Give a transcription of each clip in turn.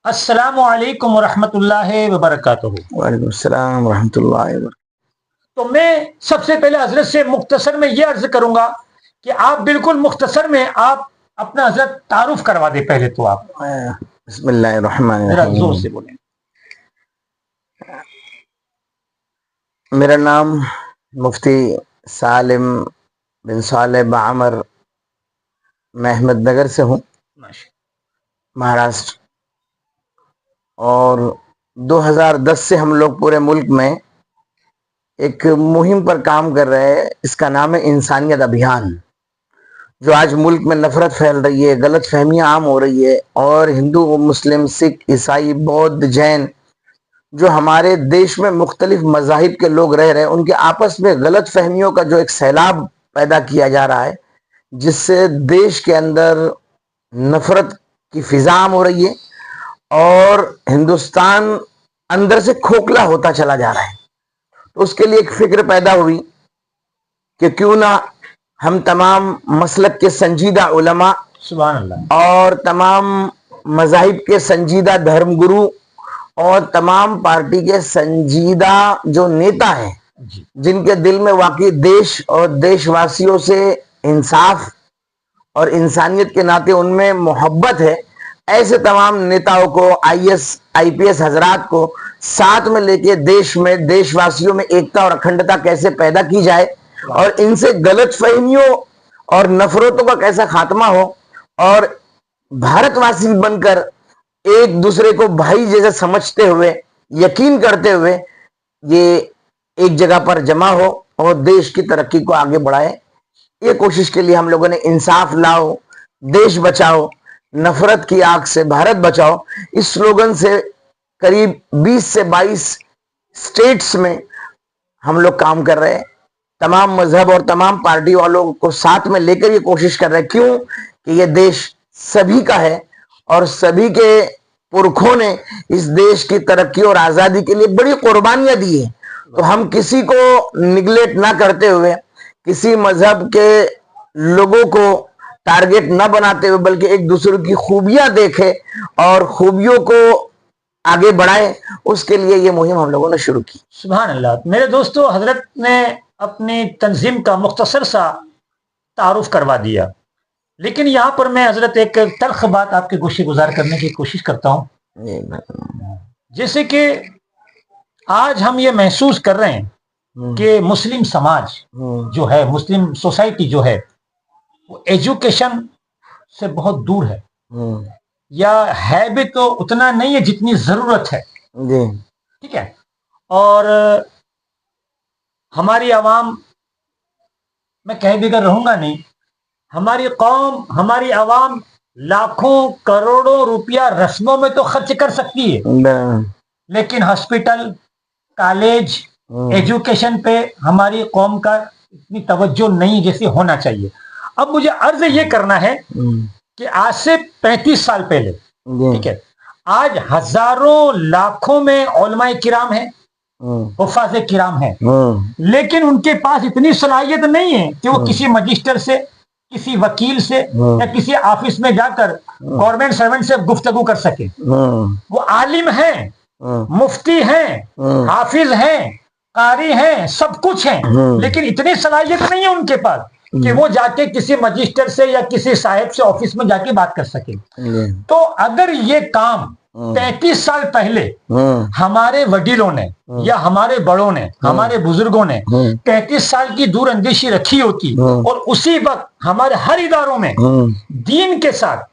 السلام علیکم ورحمۃ اللہ وبرکاتہ۔ وعلیکم السلام ورحمۃ اللہ وبرکاتہ۔ تو میں سب سے پہلے حضرت سے مختصر میں یہ عرض کروں گا کہ آپ بالکل مختصر میں آپ اپنا حضرت تعارف کروا دیں۔ پہلے تو آپ بسم اللہ الرحمن ذرا زور الرحیم۔ سے بولیں۔ میرا نام مفتی سالم بن صالح بعمر، میں احمد نگر سے ہوں، مہاراشٹر، اور 2010 سے ہم لوگ پورے ملک میں ایک مہم پر کام کر رہے ہیں، اس کا نام ہے انسانیت ابھیان۔ جو آج ملک میں نفرت پھیل رہی ہے، غلط فہمیاں عام ہو رہی ہے، اور ہندو، مسلم، سکھ، عیسائی، بودھ، جین، جو ہمارے دیش میں مختلف مذاہب کے لوگ رہ رہے ہیں، ان کے آپس میں غلط فہمیوں کا جو ایک سیلاب پیدا کیا جا رہا ہے، جس سے دیش کے اندر نفرت کی فضا عام ہو رہی ہے اور ہندوستان اندر سے کھوکھلا ہوتا چلا جا رہا ہے۔ تو اس کے لیے ایک فکر پیدا ہوئی کہ کیوں نہ ہم تمام مسلک کے سنجیدہ علماء سبحان اللہ اور تمام مذاہب کے سنجیدہ دھرم گرو اور تمام پارٹی کے سنجیدہ جو نیتا ہیں، جن کے دل میں واقعی دیش اور دیش واسیوں سے انصاف اور انسانیت کے ناطے ان میں محبت ہے، ایسے تمام نیتاؤں کو، IAS حضرات کو ساتھ میں لے کے دیش میں دیش واسیوں میں ایکتا اور اکھنڈتا کیسے پیدا کی جائے، اور ان سے غلط فہمیوں اور نفرتوں کا کیسا خاتمہ ہو، اور بھارت واسی بن کر ایک دوسرے کو بھائی جیسے سمجھتے ہوئے، یقین کرتے ہوئے یہ ایک جگہ پر جمع ہو اور دیش کی ترقی کو آگے بڑھائے۔ یہ کوشش کے لیے ہم لوگوں نے انصاف لاؤ، دیش بچاؤ، نفرت کی آگ سے بھارت بچاؤ، اس سلوگن سے قریب 20 سے 22 اسٹیٹس میں ہم لوگ کام کر رہے ہیں۔ تمام مذہب اور تمام پارٹی والوں کو ساتھ میں لے کر یہ کوشش کر رہے ہیں، کیوں کہ یہ دیش سبھی کا ہے اور سبھی کے پرکھوں نے اس دیش کی ترقی اور آزادی کے لیے بڑی قربانیاں دی ہیں۔ تو ہم کسی کو نگلیکٹ نہ کرتے ہوئے، کسی مذہب کے لوگوں کو ٹارگٹ نہ بناتے ہوئے، بلکہ ایک دوسرے کی خوبیاں دیکھے اور خوبیوں کو آگے بڑھائے، اس کے لیے یہ مہم ہم لوگوں نے شروع کی۔ سبحان اللہ۔ میرے دوستو، حضرت نے اپنی تنظیم کا مختصر سا تعارف کروا دیا، لیکن یہاں پر میں حضرت ایک تلخ بات آپ کے گوشے گزار کرنے کی کوشش کرتا ہوں۔ جیسے کہ آج ہم یہ محسوس کر رہے ہیں کہ مسلم سماج جو ہے، مسلم سوسائٹی جو ہے، وہ ایجوکیشن سے بہت دور ہے، یا ہے بھی تو اتنا نہیں ہے جتنی ضرورت ہے۔ ٹھیک ہے، اور ہماری عوام، میں کہیں بھی رہوں گا نہیں، ہماری قوم، ہماری عوام لاکھوں کروڑوں روپیہ رسموں میں تو خرچ کر سکتی ہے، لیکن ہاسپٹل، کالج، ایجوکیشن پہ ہماری قوم کا اتنی توجہ نہیں جیسے ہونا چاہیے۔ اب مجھے عرض یہ کرنا ہے کہ آج سے 35 سال پہلے، ٹھیک ہے، آج ہزاروں لاکھوں میں علماء کرام ہیں، حفاظ کرام ہیں، لیکن ان کے پاس اتنی صلاحیت نہیں ہے کہ وہ کسی مجسٹر سے، کسی وکیل سے یا کسی آفس میں جا کر گورنمنٹ سرونٹ سے گفتگو کر سکے۔ وہ عالم ہیں، مفتی ہیں، حافظ ہیں، قاری ہیں، سب کچھ ہیں، لیکن اتنی صلاحیت نہیں ہے ان کے پاس کہ وہ جا کے کسی مجسٹر سے یا کسی صاحب سے آفس میں جا کے بات کر سکے۔ تو اگر یہ کام 35 سال پہلے ہمارے وڈیروں نے یا ہمارے بڑوں نے، ہمارے بزرگوں نے 35 سال کی دور اندیشی رکھی ہوتی، اور اسی وقت ہمارے ہر اداروں میں دین کے ساتھ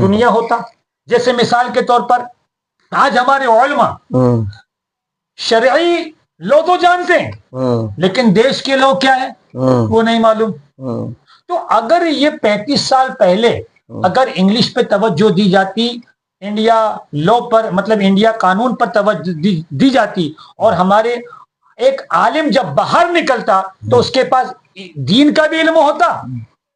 دنیا ہوتا۔ جیسے مثال کے طور پر آج ہمارے علماء شرعی لو تو جانتے ہیں، لیکن دیش کے لوگ کیا ہے وہ نہیں معلوم۔ تو اگر یہ 35 سال پہلے اگر انگلش پہ توجہ دی جاتی، انڈیا لا پر، مطلب انڈیا قانون پر توجہ دی جاتی، اور ہمارے ایک عالم جب باہر نکلتا تو اس کے پاس دین کا بھی علم ہوتا،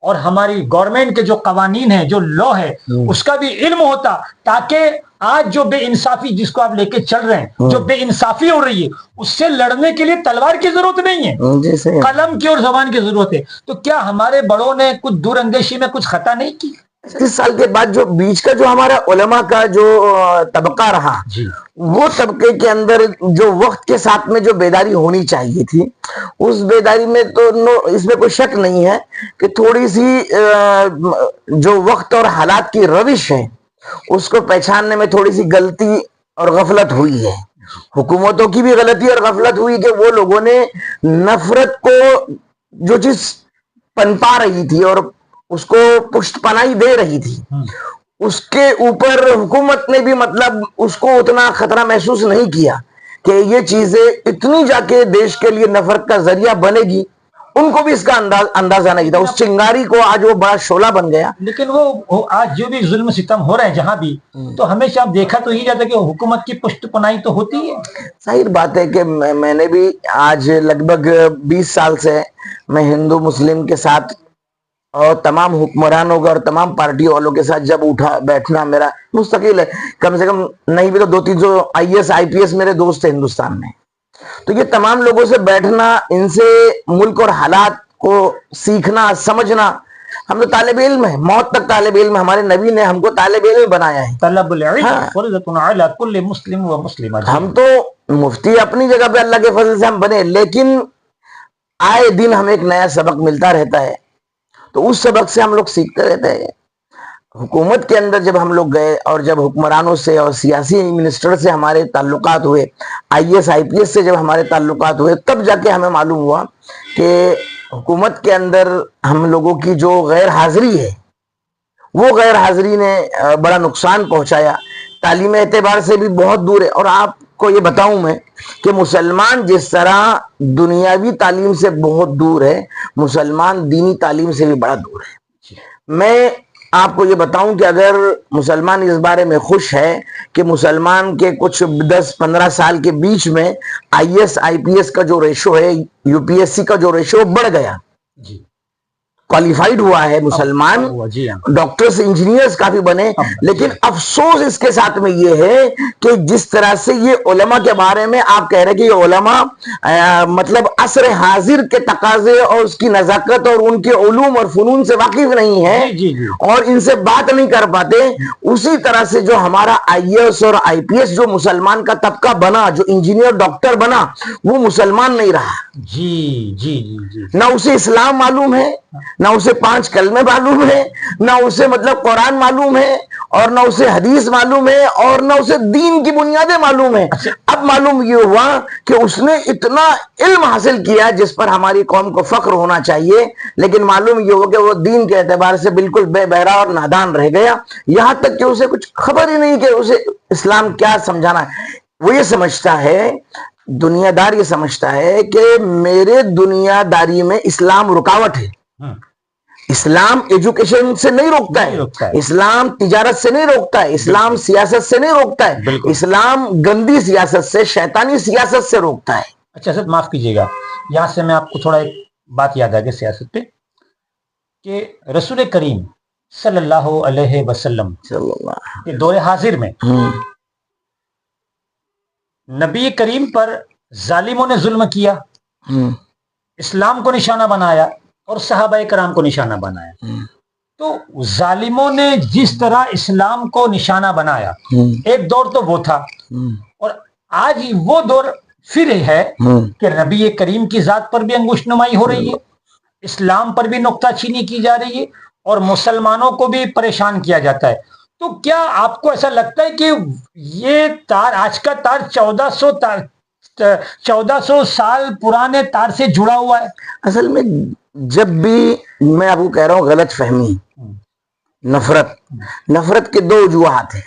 اور ہماری گورنمنٹ کے جو قوانین ہیں، جو لا ہے، اس کا بھی علم ہوتا، تاکہ آج جو بے انصافی جس کو آپ لے کے چل رہے ہیں، جو بے انصافی ہو رہی ہے، اس سے لڑنے کے لیے تلوار کی ضرورت نہیں ہے، قلم کی اور زبان کی ضرورت ہے۔ تو کیا ہمارے بڑوں نے کچھ دور اندیشی میں کچھ خطا نہیں کی؟ 30 سال کے بعد جو بیچ کا جو ہمارا علماء کا جو طبقہ رہا وہ طبقے کے اندر جو وقت کے ساتھ میں جو بیداری ہونی چاہیے تھی اس بیداری میں تو اس میں کوئی شک نہیں ہے کہ تھوڑی سی جو وقت اور حالات کی روش ہے اس کو پہچاننے میں تھوڑی سی غلطی اور غفلت ہوئی ہے. حکومتوں کی بھی غلطی اور غفلت ہوئی کہ وہ لوگوں نے نفرت کو جو چیز پنپا رہی تھی اور اس کو پشت پناہی دے رہی تھی اس کے اوپر حکومت نے بھی مطلب اس کو اتنا خطرہ محسوس نہیں کیا کہ یہ چیزیں اتنی جا کے دیش کے لیے نفرت کا ذریعہ بنے گی. ان کو بھی اس کا اندازہ نہیں تھا. اس چنگاری کو آج وہ بڑا شعلہ بن گیا. لیکن وہ آج جو بھی ظلم ستم ہو رہے ہیں جہاں بھی تو ہمیشہ آپ دیکھا تو ہی جاتا کہ حکومت کی پشت پناہی تو ہوتی ہے. ظاہر بات ہے کہ میں نے بھی آج لگ بھگ 20 سال سے میں ہندو مسلم کے ساتھ اور تمام حکمرانوں کا اور تمام پارٹی والوں کے ساتھ جب اٹھا بیٹھنا میرا مستقل ہے. کم سے کم نہیں بھی تو 2-3 جو IAS IPS میرے دوست ہیں ہندوستان میں. تو یہ تمام لوگوں سے بیٹھنا ان سے ملک اور حالات کو سیکھنا سمجھنا. ہم تو طالب علم ہیں موت تک طالب علم. ہمارے نبی نے ہم کو طالب علم بنایا ہے. طلب العلم فرض علی کل مسلم و مسلمہ. ہم تو مفتی اپنی جگہ پہ اللہ کے فضل سے ہم بنے لیکن آئے دن ہمیں ایک نیا سبق ملتا رہتا ہے تو اس سبق سے ہم لوگ سیکھتے رہتے ہیں. حکومت کے اندر جب ہم لوگ گئے اور جب حکمرانوں سے اور سیاسی منسٹر سے ہمارے تعلقات ہوئے IAS IPS سے جب ہمارے تعلقات ہوئے تب جا کے ہمیں معلوم ہوا کہ حکومت کے اندر ہم لوگوں کی جو غیر حاضری ہے وہ غیر حاضری نے بڑا نقصان پہنچایا. تعلیم اعتبار سے بھی بہت دور ہے. اور آپ کو یہ بتاؤں میں کہ مسلمان جس طرح دنیاوی تعلیم سے بہت دور ہے مسلمان دینی تعلیم سے بھی بڑا دور ہے. میں آپ کو یہ بتاؤں کہ اگر مسلمان اس بارے میں خوش ہے کہ مسلمان کے کچھ 10-15 سال کے بیچ میں IAS IPS کا جو ریشو ہے UPSC کا جو ریشو بڑھ گیا کوالیفائیڈ ہوا ہے مسلمان ڈاکٹرز انجینئرز کافی بنے. لیکن افسوس اس کے ساتھ میں یہ ہے کہ جس طرح سے یہ علماء کے بارے میں آپ کہہ رہے کہ یہ علماء مطلب عصر حاضر کے تقاضے اور اس کی نزاکت اور ان کے علوم اور فنون سے واقف نہیں ہے اور ان سے بات نہیں کر پاتے. اسی طرح سے جو ہمارا IAS اور IPS جو مسلمان کا طبقہ بنا جو انجینئر ڈاکٹر بنا وہ مسلمان نہیں رہا. نہ اسے اسلام معلوم ہے نہ اسے 5 کلمے معلوم ہے نہ اسے مطلب قرآن معلوم ہے اور نہ اسے حدیث معلوم ہے اور نہ اسے دین کی بنیادیں معلوم ہے. اب معلوم یہ ہوا کہ اس نے اتنا علم حاصل کیا جس پر ہماری قوم کو فخر ہونا چاہیے لیکن معلوم یہ ہوا کہ وہ دین کے اعتبار سے بالکل بے بہرا اور نادان رہ گیا. یہاں تک کہ اسے کچھ خبر ہی نہیں کہ اسے اسلام کیا سمجھانا ہے. وہ یہ سمجھتا ہے دنیا دار یہ سمجھتا ہے کہ میرے دنیا داری میں اسلام رکاوٹ ہے. اسلام ایجوکیشن سے نہیں روکتا ہے اسلام تجارت سے نہیں روکتا ہے اسلام سیاست سے نہیں روکتا ہے اسلام گندی سیاست سے شیطانی سیاست سے روکتا ہے. اچھا سر معاف کیجیے گا یہاں سے میں آپ کو تھوڑا ایک بات یاد آ گئی سیاست پہ کہ رسول کریم صلی اللہ علیہ وسلم کے دور حاضر میں نبی کریم پر ظالموں نے ظلم کیا اسلام کو نشانہ بنایا اور صحابہ کرام کو نشانہ بنایا. تو ظالموں نے جس طرح اسلام کو نشانہ بنایا ایک دور تو وہ تھا اور آج وہ دور پھر ہے کہ نبی کریم کی ذات پر بھی انگشت نمائی ہو رہی ہے اسلام پر بھی نکتہ چینی کی جا رہی ہے اور مسلمانوں کو بھی پریشان کیا جاتا ہے. تو کیا آپ کو ایسا لگتا ہے کہ یہ تار آج کا تار 1400 سال پرانے تار سے جڑا ہوا ہے؟ اصل میں جب بھی میں آپ کو کہہ رہا ہوں غلط فہمی نفرت کے 2 وجوہات ہیں.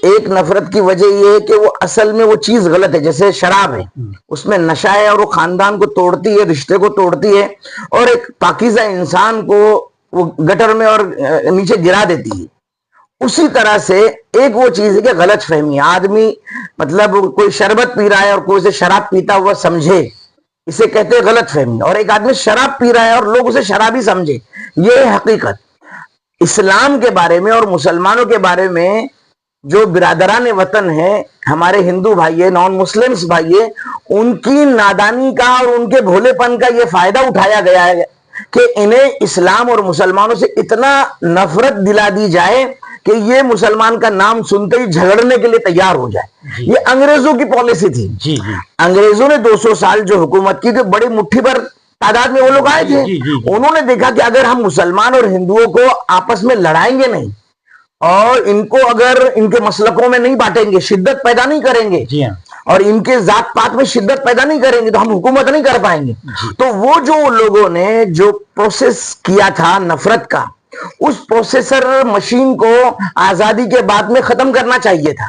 ایک نفرت کی وجہ یہ ہے کہ وہ اصل میں وہ چیز غلط ہے جیسے شراب ہے اس میں نشہ ہے اور وہ خاندان کو توڑتی ہے رشتے کو توڑتی ہے اور ایک پاکیزہ انسان کو وہ گٹر میں اور نیچے گرا دیتی ہے. اسی طرح سے ایک وہ چیز ہے کہ غلط فہمی آدمی مطلب کوئی شربت پی رہا ہے اور کوئی اسے شراب پیتا ہوا سمجھے اسے کہتے ہیں غلط فہمی. اور ایک آدمی شراب پی رہا ہے اور لوگ اسے شرابی سمجھے یہ ہے حقیقت. اسلام کے بارے میں اور مسلمانوں کے بارے میں جو برادران وطن ہیں ہمارے ہندو بھائی نان مسلمس بھائی ان کی نادانی کا اور ان کے بھولے پن کا یہ فائدہ اٹھایا گیا ہے کہ انہیں اسلام اور مسلمانوں سے اتنا نفرت دلا دی جائے کہ یہ مسلمان کا نام سنتے ہی جھگڑنے کے لیے تیار ہو جائے. یہ انگریزوں کی پالیسی تھی. انگریزوں نے 200 سال جو حکومت کی تھی، بڑی مٹھی پر تعداد میں وہ لوگ آئے تھے. انہوں نے دیکھا کہ اگر ہم مسلمان اور ہندوؤں کو آپس میں لڑائیں گے نہیں اور ان کو اگر ان کے مسلکوں میں نہیں بانٹیں گے، شدت پیدا نہیں کریں گے اور ان کے ذات پات میں شدت پیدا نہیں کریں گے تو ہم حکومت نہیں کر پائیں گے. تو وہ جو لوگوں نے جو پروسیس کیا تھا نفرت کا، اس پروسیسر مشین کو آزادی کے بعد میں ختم کرنا چاہیے تھا.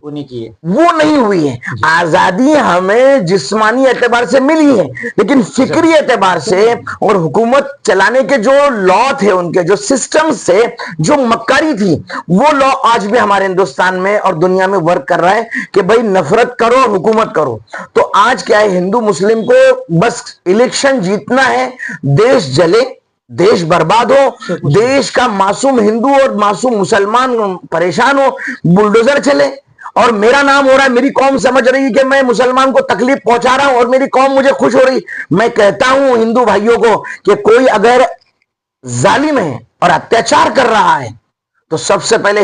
وہ نہیں کیے، وہ نہیں ہوئی ہے. آزادی ہمیں جسمانی اعتبار سے ملی ہے، لیکن فکری اعتبار سے اور حکومت چلانے کے جو لا تھے، ان کے جو سسٹم سے جو مکاری تھی، وہ لا آج بھی ہمارے ہندوستان میں اور دنیا میں ورک کر رہا ہے کہ بھائی نفرت کرو اور حکومت کرو. تو آج کیا ہے، ہندو مسلم کو بس الیکشن جیتنا ہے، دیش جلے، دیش برباد ہو، دیش کا معصوم ہندو اور معصوم مسلمان پریشان ہو، بلڈوزر چلے اور میرا نام ہو رہا ہے، میری قوم سمجھ رہی ہے کہ میں مسلمان کو تکلیف پہنچا رہا ہوں اور میری قوم مجھے خوش ہو رہی. میں کہتا ہوں ہندو بھائیوں کو کہ کوئی اگر ظالم ہے اور اتیاچار کر رہا ہے تو سب سے پہلے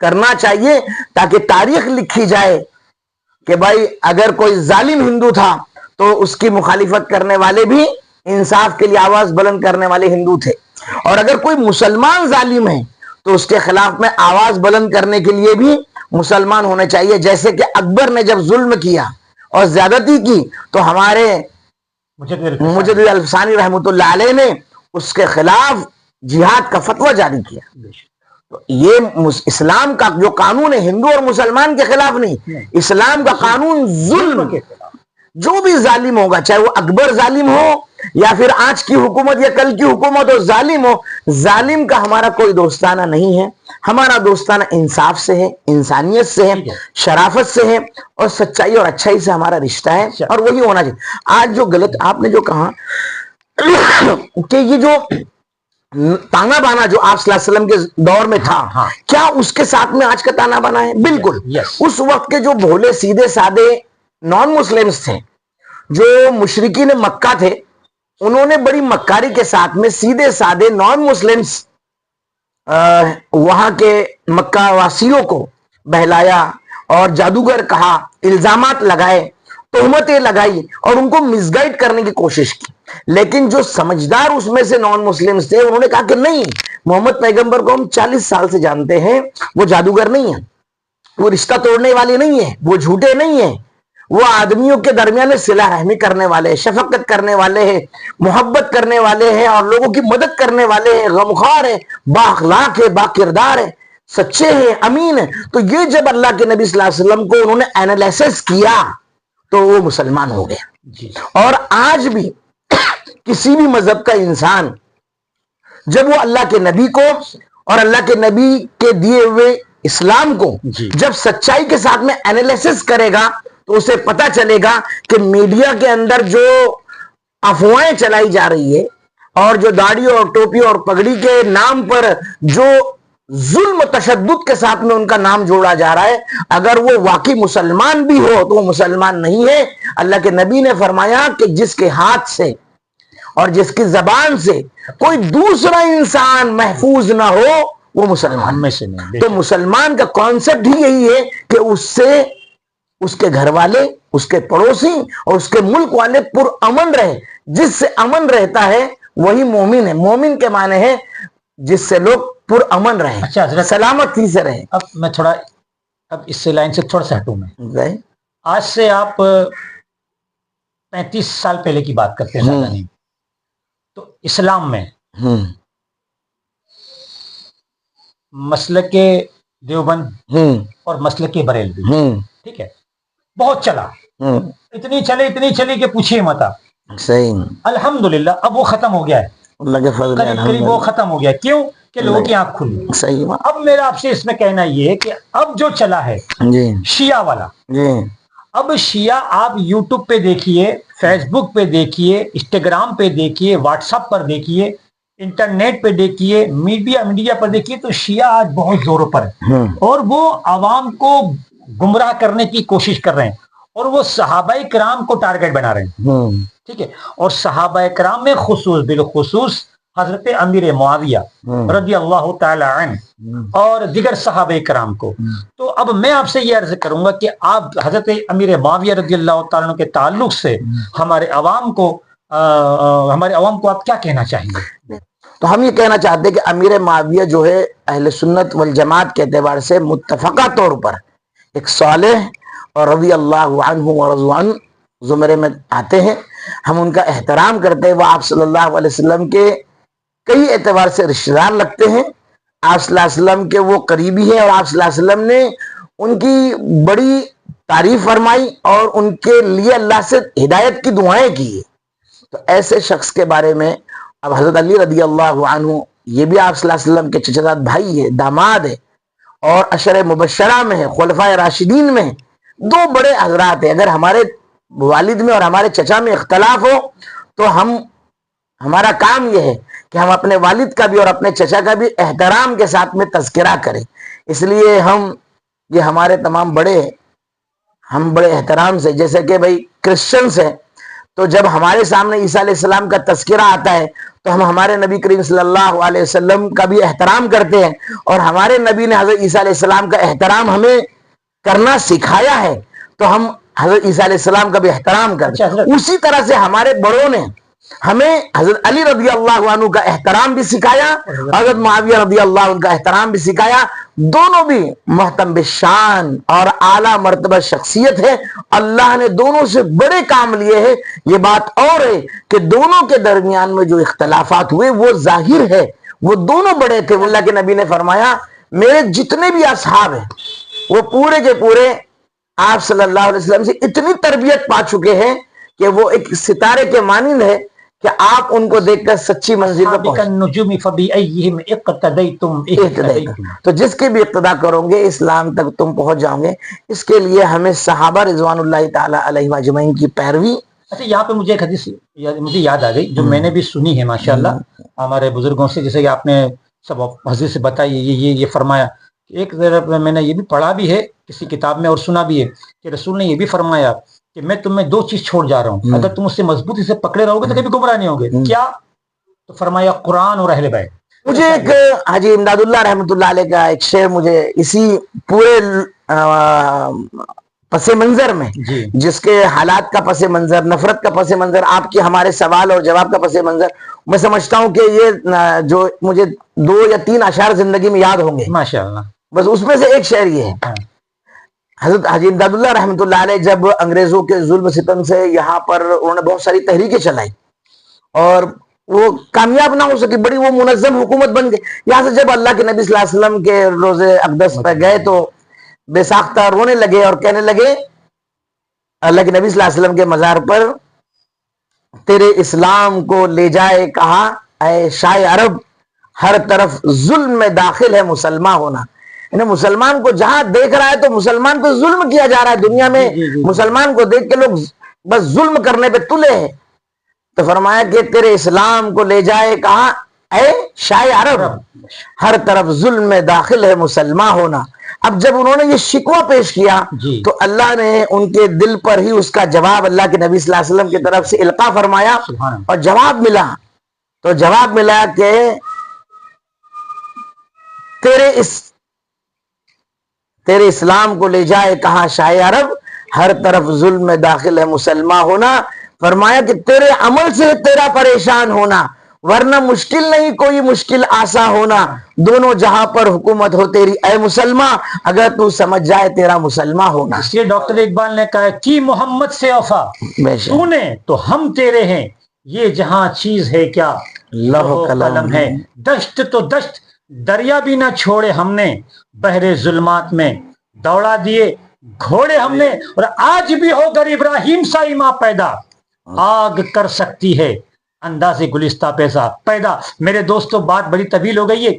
کرنا چاہیے، تاکہ تاریخ لکھی جائے کہ بھائی اگر کوئی ظالم ہندو تھا تو اس کی مخالفت کرنے والے بھی انصاف کے لیے آواز بلند کرنے والے ہندو تھے، اور اگر کوئی مسلمان ظالم ہے تو اس کے خلاف میں آواز بلند کرنے کے لیے بھی مسلمان ہونے چاہیے. جیسے کہ اکبر نے جب ظلم کیا اور زیادتی کی تو ہمارے مجدد الفسانی رحمۃ اللہ علیہ نے اس کے خلاف جہاد کا فتویٰ جاری کیا. تو یہ اسلام کا جو قانون ہے ہندو اور مسلمان کے خلاف نہیں، اسلام کا قانون ظلم کے خلاف. جو بھی ظالم ہوگا، چاہے وہ اکبر ظالم ہو یا پھر آج کی حکومت یا کل کی حکومت ہو، ظالم ہو، ظالم کا ہمارا کوئی دوستانہ نہیں ہے. ہمارا دوستانہ انصاف سے ہے، انسانیت سے ہے، شرافت سے ہے اور سچائی اور اچھائی سے ہمارا رشتہ ہے، اور وہی ہونا چاہیے. آج جو غلط آپ نے جو کہا کہ یہ جو تانا بانا جو آپ صلی اللہ علیہ وسلم کے دور میں تھا، کیا اس کے ساتھ میں آج کا تانا بانا ہے؟ بالکل. اس وقت کے جو بھولے سیدھے سادے نان مسلمز تھے، جو مشرکین مکہ تھے، انہوں نے بڑی مکاری کے ساتھ میں سیدھے سادے نان مسلمز وہاں کے مکہ واسیوں کو بہلایا اور جادوگر کہا، الزامات لگائے، تہمتیں لگائی اور ان کو مس گائیڈ کرنے کی کوشش کی. لیکن جو سمجھدار اس میں سے نان مسلمز تھے، انہوں نے کہا کہ نہیں، محمد پیغمبر کو ہم 40 سال سے جانتے ہیں، وہ جادوگر نہیں ہیں، وہ رشتہ توڑنے والے نہیں ہیں، وہ جھوٹے نہیں ہیں، وہ آدمیوں کے درمیان صلح رحمی کرنے والے ہیں، شفقت کرنے والے ہیں، محبت کرنے والے ہیں اور لوگوں کی مدد کرنے والے ہیں، غمخوار ہیں، با اخلاق ہے، با کردار ہے، سچے ہیں، امین ہیں. تو یہ جب اللہ کے نبی صلی اللہ علیہ وسلم کو انہوں نے اینالیسس کیا تو وہ مسلمان ہو گیا. اور آج بھی کسی بھی مذہب کا انسان جب وہ اللہ کے نبی کو اور اللہ کے نبی کے دیے ہوئے اسلام کو جب سچائی کے ساتھ میں اینالیسس کرے گا تو اسے پتا چلے گا کہ میڈیا کے اندر جو افواہیں چلائی جا رہی ہے اور جو داڑھی اور ٹوپی اور پگڑی کے نام پر جو ظلم تشدد کے ساتھ میں ان کا نام جوڑا جا رہا ہے، اگر وہ واقعی مسلمان بھی ہو تو وہ مسلمان نہیں ہے. اللہ کے نبی نے فرمایا کہ جس کے ہاتھ سے اور جس کی زبان سے کوئی دوسرا انسان محفوظ نہ ہو وہ مسلمان میں سے نہیں. تو مسلمان کا کانسیپٹ ہی یہی ہے کہ اس سے اس کے گھر والے، اس کے پڑوسی اور اس کے ملک والے پر امن رہے. جس سے امن رہتا ہے وہی مومن ہے. مومن کے معنی ہے جس سے لوگ پر امن رہے، اچھا سلامتی سے رہے. اب میں تھوڑا اس سے لائن سے تھوڑا سا ہٹوں. میں آج سے آپ 35 سال پہلے کی بات کرتے ہیں نہیں، تو اسلام میں مسلک دیوبند اور مسلک بریلوی، ٹھیک ہے، بہت چلا، اتنی چلی کہ پوچھیے مت آپ. صحیح. الحمدللہ اب وہ ختم ہو گیا ہے، اللہ کے فضل سے قریب وہ ختم ہو گیا. کیوں؟ کہ لوگوں کی آنکھ کھلی. صحیح. اب میرا آپ سے اس میں کہنا یہ ہے کہ اب جو چلا ہے شیعہ والا، اب شیعہ آپ یوٹیوب پہ دیکھیے، فیس بک پہ دیکھیے، انسٹاگرام پہ دیکھیے، واٹس ایپ پر دیکھیے، انٹرنیٹ پہ دیکھیے، میڈیا پر دیکھیے، تو شیعہ آج بہت زوروں پر ہے اور وہ عوام کو گمراہ کرنے کی کوشش کر رہے ہیں. اور وہ صحابہ کرام کو ٹارگٹ بنا رہے ہیں. ٹھیک ہے. اور صحابہ کرام میں خصوص بالخصوص حضرت امیر معاویہ رضی اللہ تعالی عنہ اور دیگر صحابہ کرام کو. تو اب میں آپ سے یہ عرض کروں گا کہ آپ حضرت امیر معاویہ رضی اللہ تعالیٰ عنہ کے تعلق سے ہمارے عوام کو آپ کیا کہنا چاہیں گے؟ تو ہم یہ کہنا چاہتے ہیں کہ امیر معاویہ جو ہے اہل سنت والجماعت کے اعتبار سے متفقہ طور پر ایک صالح اور رضی اللہ عنہ ورضوا عنہ زمرے میں آتے ہیں. ہم ان کا احترام کرتے ہیں. وہ آپ صلی اللہ علیہ وسلم کے کئی اعتبار سے رشتہ دار لگتے ہیں. آپ صلی اللہ علیہ وسلم کے وہ قریبی ہیں اور آپ صلی اللہ علیہ وسلم نے ان کی بڑی تعریف فرمائی اور ان کے لیے اللہ سے ہدایت کی دعائیں کی. تو ایسے شخص کے بارے میں اب حضرت علی رضی اللہ عنہ یہ بھی آپ صلی اللہ علیہ وسلم کے چچا زاد بھائی ہے، داماد ہے اور عشر مبشرہ میں ہے، خلفائے راشدین میں ہے. دو بڑے حضرات ہیں. اگر ہمارے والد میں اور ہمارے چچا میں اختلاف ہو تو ہمارا کام یہ ہے کہ ہم اپنے والد کا بھی اور اپنے چچا کا بھی احترام کے ساتھ میں تذکرہ کریں. اس لیے یہ ہمارے تمام ہم بڑے احترام سے، جیسے کہ بھائی کرسچنس ہیں تو جب ہمارے سامنے عیسیٰ علیہ السلام کا تذکرہ آتا ہے تو ہم ہمارے نبی کریم صلی اللہ علیہ وسلم کا بھی احترام کرتے ہیں اور ہمارے نبی نے حضرت عیسیٰ علیہ السلام کا احترام ہمیں کرنا سکھایا ہے تو ہم حضرت عیسیٰ علیہ السلام کا بھی احترام کرتے ہیں. اسی طرح سے ہمارے بڑوں نے ہمیں حضرت علی رضی اللہ عنہ کا احترام بھی سکھایا، حضرت معاویہ رضی اللہ عنہ کا احترام بھی سکھایا. دونوں بھی محترم بشان اور اعلیٰ مرتبہ شخصیت ہے. اللہ نے دونوں سے بڑے کام لیے ہیں. یہ بات اور ہے کہ دونوں کے درمیان میں جو اختلافات ہوئے وہ ظاہر ہے. وہ دونوں بڑے تھے. اللہ کے نبی نے فرمایا میرے جتنے بھی اصحاب ہیں وہ پورے کے پورے آپ صلی اللہ علیہ وسلم سے اتنی تربیت پا چکے ہیں کہ وہ ایک ستارے کے مانند ہے کہ آپ ان کو دیکھ کر سچی منزل پر تو جس کی بھی اقتدا کرو گے اسلام تک تم پہنچ جاؤ گے. اس کے لیے ہمیں صحابہ رضوان اللہ تعالی علیہ اجمعین کی پیروی. اچھا یہاں پہ مجھے ایک حدیث مجھے یاد آ گئی جو میں نے بھی سنی ہے ماشاءاللہ ہمارے بزرگوں سے، جیسے کہ آپ نے سب حدیث سے بتائی یہ فرمایا. ایک طرف میں نے یہ بھی پڑھا بھی ہے کسی کتاب میں اور سنا بھی ہے کہ رسول نے یہ بھی فرمایا کہ میں تمہیں دو چیز چھوڑ جا رہا ہوں، اگر تم اس سے مضبوطی سے پکڑے رہو گے تو کبھی گمراہ نہیں ہوگے. کیا؟ تو فرمایا قرآن اور اہل بیت. مجھے ایک حاجی امداد اللہ رحمۃ اللہ علیہ کا ایک شعر مجھے اسی پورے پس منظر میں جس کے حالات کا پس منظر، نفرت کا پس منظر، آپ کی ہمارے سوال اور جواب کا پس منظر، میں سمجھتا ہوں کہ یہ جو مجھے 2 یا 3 اشعار زندگی میں یاد ہوں گے ماشاءاللہ. بس اس میں سے ایک شعر یہ ہے. حضرت حاجی امداد اللہ رحمۃ اللہ علیہ جب انگریزوں کے ظلم ستم سے یہاں پر انہوں نے بہت ساری تحریکیں چلائی اور وہ کامیاب نہ ہو سکی، بڑی وہ منظم حکومت بن گئی. یہاں سے جب اللہ کے نبی صلی اللہ علیہ وسلم کے روزے اقدس پہ گئے تو بے ساختہ رونے لگے اور کہنے لگے اللہ کے نبی صلی اللہ علیہ وسلم کے مزار پر تیرے اسلام کو لے جائے کہاں اے شاہ عرب، ہر طرف ظلم میں داخل ہے مسلمان ہونا. یعنی مسلمان کو جہاں دیکھ رہا ہے تو مسلمان کو ظلم کیا جا رہا ہے. دنیا میں مسلمان کو دیکھ کے لوگ بس ظلم کرنے پہ تلے ہیں. تو فرمایا کہ تیرے اسلام کو لے جائے کہاں اے شاہ عرب، ہر طرف ظلم میں داخل ہے مسلمان ہونا. اب جب انہوں نے یہ شکوہ پیش کیا تو اللہ نے ان کے دل پر ہی اس کا جواب اللہ کے نبی صلی اللہ علیہ وسلم کی طرف سے القا فرمایا اور جواب ملا. تو جواب ملا کہ تیرے اسلام کو لے جائے کہاں شاہ عرب، ہر طرف ظلم میں داخل ہے مسلمان ہونا. فرمایا کہ تیرے عمل سے تیرا پریشان ہونا، ورنہ مشکل نہیں کوئی مشکل آسا ہونا. دونوں جہاں پر حکومت ہو تیری اے مسلمان، اگر تو سمجھ جائے تیرا مسلمان ہونا. اس لیے ڈاکٹر اقبال نے کہا کی محمد سے وفا تو نے تو ہم تیرے ہیں، یہ جہاں چیز ہے کیا لوح قلم ہے. دشت تو دشت دریا بھی نہ چھوڑے ہم نے، بحر ظلمات میں دوڑا دیے گھوڑے ہم نے. اور آج بھی ہو گر ابراہیم سا ایمان پیدا، آگ کر سکتی ہے انداز گلستہ پیدا. میرے دوستوں بات بڑی طویل ہو گئی ہے.